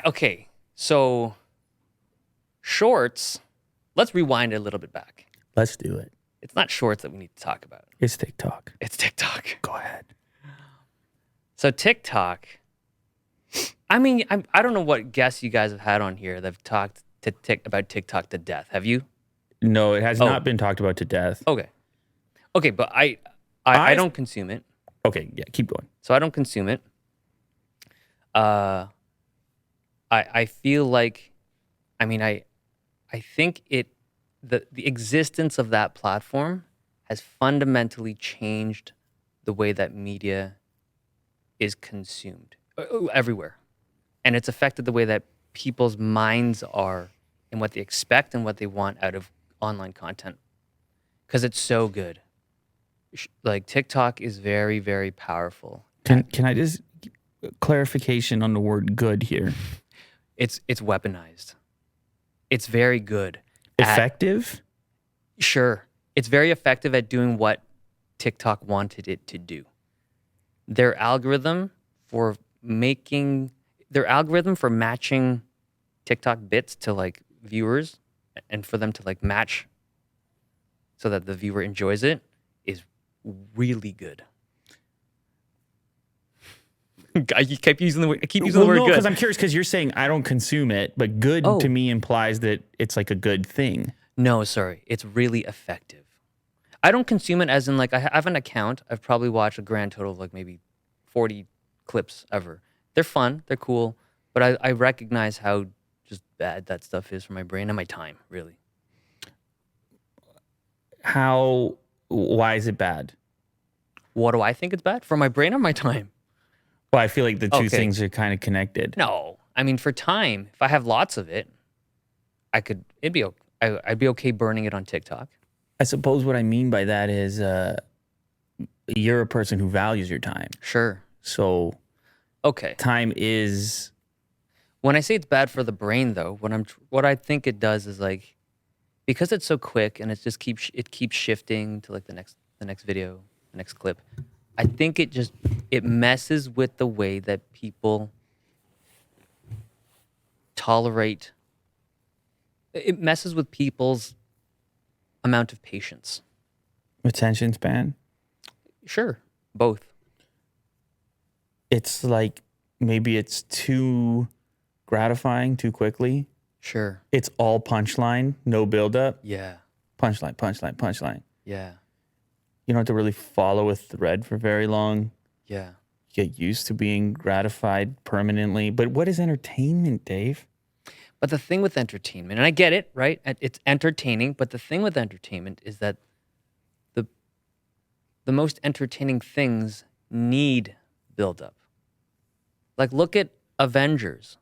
Okay. So shorts, let's rewind a little bit back. Let's do it. It's not shorts that we need to talk about. It's TikTok. It's TikTok. Go ahead. So TikTok, I mean, I don't know what guests you guys have had on here that have talked about TikTok to death. Have you? No, it has not been talked about to death. Okay. Okay, but I don't consume it. Okay, yeah, keep going. So I don't consume it. I feel like, I mean, I think the existence of that platform has fundamentally changed the way that media is consumed everywhere. And it's affected the way that people's minds are and what they expect and what they want out of online content. Because it's so good. Like TikTok is very, very powerful. Can I just clarification on the word good here? It's weaponized. It's very good. Effective? Sure. It's very effective at doing what TikTok wanted it to do. Their algorithm for matching TikTok bits to like viewers and for them to like match so that the viewer enjoys it is really good. I keep using the word good. Because I'm curious, because you're saying I don't consume it, but good to me implies that it's like a good thing. No, sorry. It's really effective. I don't consume it as in like I have an account. I've probably watched a grand total of like maybe 40 clips ever. They're fun. They're cool. But I recognize how just bad that stuff is for my brain and my time, really. Why is it bad? What do I think it's bad? For my brain or my time? Well, I feel like the two things are kind of connected. No. I mean, for time, if I have lots of it, I'd be okay burning it on TikTok. I suppose what I mean by that is you're a person who values your time. Sure. So time is... When I say it's bad for the brain, though, what I think it does is like, because it's so quick and it keeps shifting to like the next video, the next clip. I think it messes with the way that people tolerate. It messes with people's amount of patience. Attention span? Sure, both. It's like maybe it's too gratifying too quickly. Sure. It's all punchline, no buildup. Yeah. Punchline. Yeah. You don't have to really follow a thread for very long. Yeah. You get used to being gratified permanently. But what is entertainment, Dave? But the thing with entertainment, and I get it, right? It's entertaining, but the thing with entertainment is that the most entertaining things need buildup. Like look at Avengers.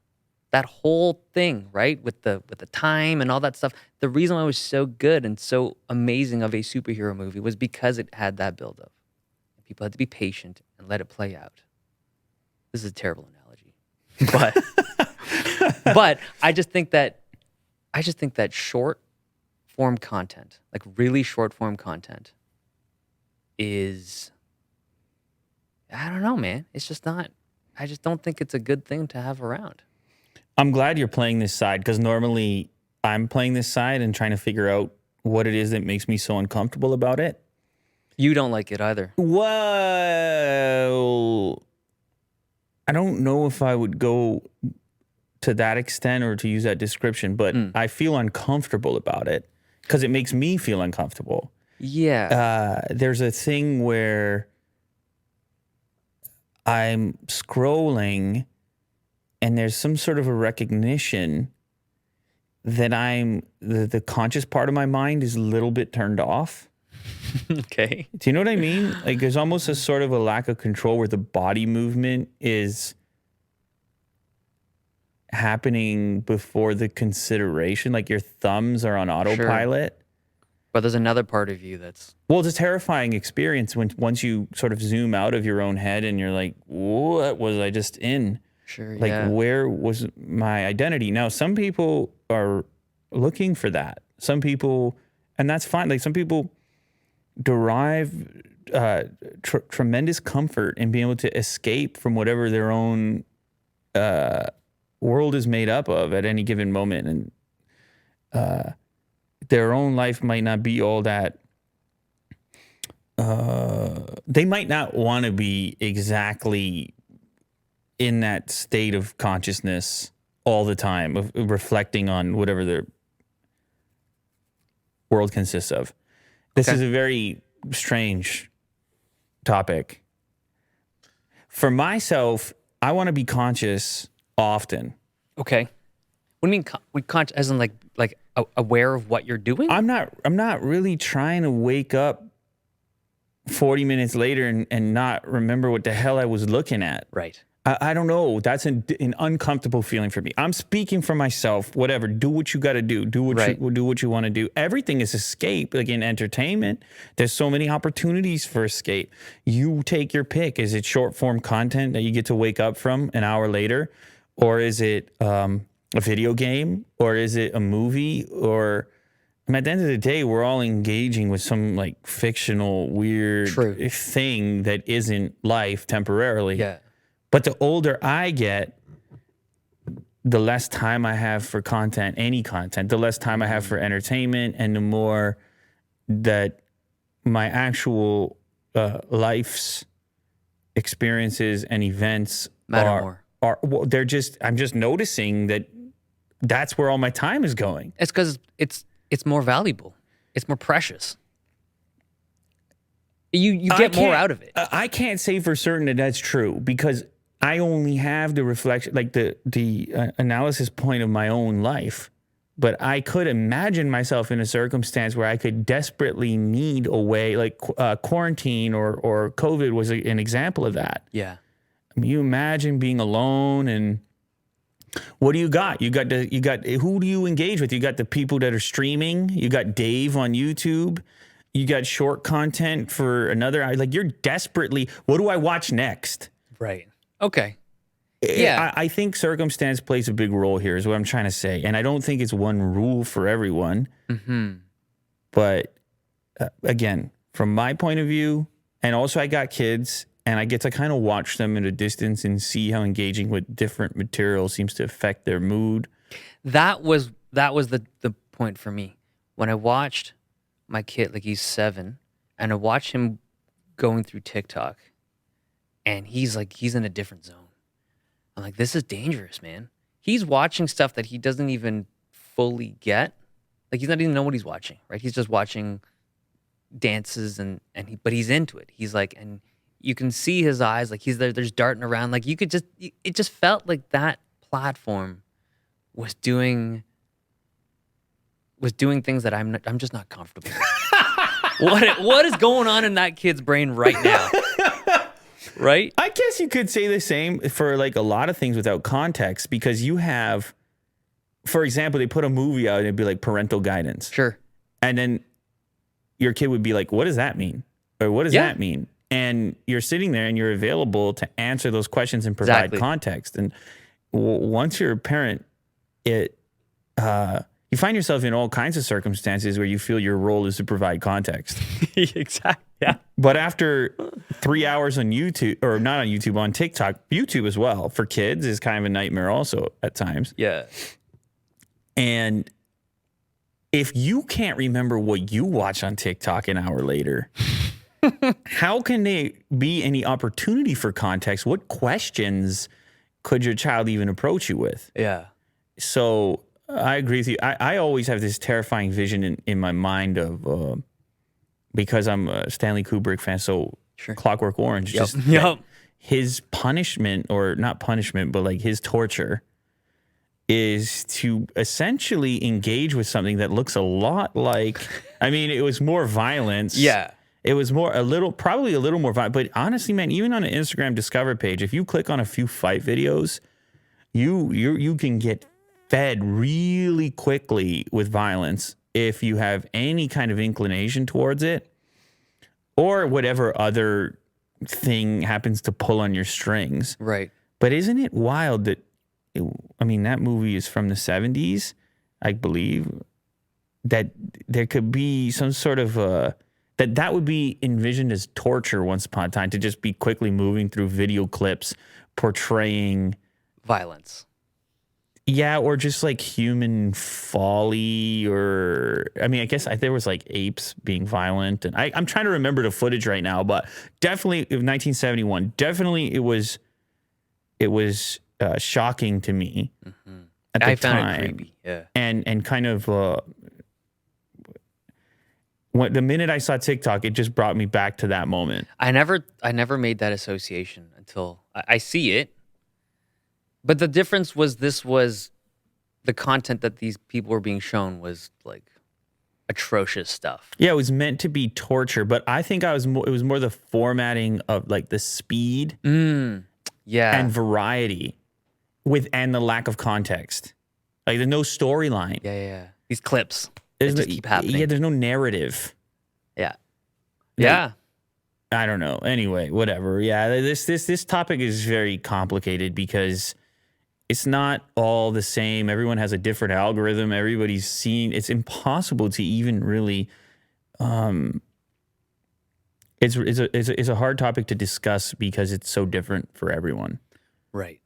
That whole thing, right? With the time and all that stuff. The reason why it was so good and so amazing of a superhero movie was because it had that buildup. People had to be patient and let it play out. This is a terrible analogy. But I just think that short form content, like really short form content, is, I don't know, man. It's just not. I just don't think it's a good thing to have around. I'm glad you're playing this side, because normally I'm playing this side and trying to figure out what it is that makes me so uncomfortable about it. You don't like it either. Well, I don't know if I would go to that extent or to use that description, but I feel uncomfortable about it because it makes me feel uncomfortable. Yeah. There's a thing where I'm scrolling and there's some sort of a recognition that the conscious part of my mind is a little bit turned off. Okay. Do you know what I mean? Like there's almost a sort of a lack of control where the body movement is happening before the consideration. Like your thumbs are on autopilot. Sure. But there's another part of you that's... Well, it's a terrifying experience once you sort of zoom out of your own head and you're like, what was I just in? Sure, like, where was my identity? Now, some people are looking for that. Some people, and that's fine. Like some people derive tremendous comfort in being able to escape from whatever their own world world is made up of at any given moment, and their own life might not be all that. They might not want to be exactly in that state of consciousness all the time, of reflecting on whatever their world consists of. This is a very strange topic. For myself, I want to be conscious often. Okay. What do you mean conscious, as in like aware of what you're doing? I'm not really trying to wake up 40 minutes later and not remember what the hell I was looking at. Right. I don't know. That's an uncomfortable feeling for me. I'm speaking for myself. Whatever. Do what you got to do. Do what you want to do. Everything is escape. Like in entertainment, there's so many opportunities for escape. You take your pick. Is it short form content that you get to wake up from an hour later, or is it a video game, or is it a movie? Or at the end of the day, we're all engaging with some like fictional weird thing that isn't life temporarily. Yeah. But the older I get, the less time I have for content, any content, the less time I have for entertainment, and the more that my actual life's experiences and events matter more. Well, I'm just noticing that that's where all my time is going. It's because it's more valuable. It's more precious. You get more out of it. I can't say for certain that that's true, because I only have the reflection, like the analysis point of my own life. But I could imagine myself in a circumstance where I could desperately need a way, like quarantine or COVID was an example of that. Yeah. I mean, you imagine being alone, and what do you got? You got who do you engage with? You got the people that are streaming. You got Dave on YouTube. You got short content for another. Like, you're desperately, what do I watch next? Right. Okay. Yeah. I think circumstance plays a big role here, is what I'm trying to say. And I don't think it's one rule for everyone. Mm-hmm. But again, from my point of view, and also I got kids, and I get to kind of watch them at a distance and see how engaging with different material seems to affect their mood. That was the point for me. When I watched my kid, like he's 7, and I watch him going through TikTok, and he's in a different zone. I'm like, this is dangerous, man. He's watching stuff that he doesn't even fully get. Like, he's not even know what he's watching, right? He's just watching dances but he's into it. He's like, and you can see his eyes, like he's there's darting around. Like, it just felt like that platform was doing things that I'm just not comfortable with. What is going on in that kid's brain right now? Right? I guess you could say the same for like a lot of things without context, because you have, for example, they put a movie out and it'd be like parental guidance. Sure. And then your kid would be like, what does that mean? Or what does that mean? And you're sitting there and you're available to answer those questions and provide context. And once you're a parent, you find yourself in all kinds of circumstances where you feel your role is to provide context. Exactly. Yeah. But after 3 hours on YouTube, or not on YouTube, on TikTok, YouTube as well, for kids is kind of a nightmare also at times. Yeah. And if you can't remember what you watch on TikTok an hour later, how can there be any opportunity for context? What questions could your child even approach you with? Yeah. So I agree with you. I always have this terrifying vision in my mind of, because I'm a Stanley Kubrick fan, so Clockwork Orange, his punishment, or not punishment, but like his torture, is to essentially engage with something that looks a lot like, I mean, it was more violence. Yeah. It was probably a little more violent. But honestly, man, even on an Instagram Discover page, if you click on a few fight videos, you can get fed really quickly with violence if you have any kind of inclination towards it, or whatever other thing happens to pull on your strings. Right. But isn't it wild that, that movie is from the 70s, I believe, that there could be some sort of that would be envisioned as torture once upon a time, to just be quickly moving through video clips portraying violence. Yeah, or just like human folly, or I mean, I guess there was like apes being violent, and I'm trying to remember the footage right now, but definitely of 1971, definitely it was shocking to me at the I found time, it creepy. Yeah. and kind of when the minute I saw TikTok, it just brought me back to that moment. I never made that association until I see it. But the difference was this was the content that these people were being shown was like atrocious stuff. Yeah, it was meant to be torture, but I think it was more the formatting of like the speed Yeah. and variety and the lack of context. Like there's no storyline. Yeah. These clips There's that just keep happening. Yeah, there's no narrative. Yeah. Like, Yeah. I don't know. Anyway, whatever. Yeah, this topic is very complicated because it's not all the same. Everyone has a different algorithm. Everybody's seeing. It's impossible to even really. It's a hard topic to discuss because it's so different for everyone. Right.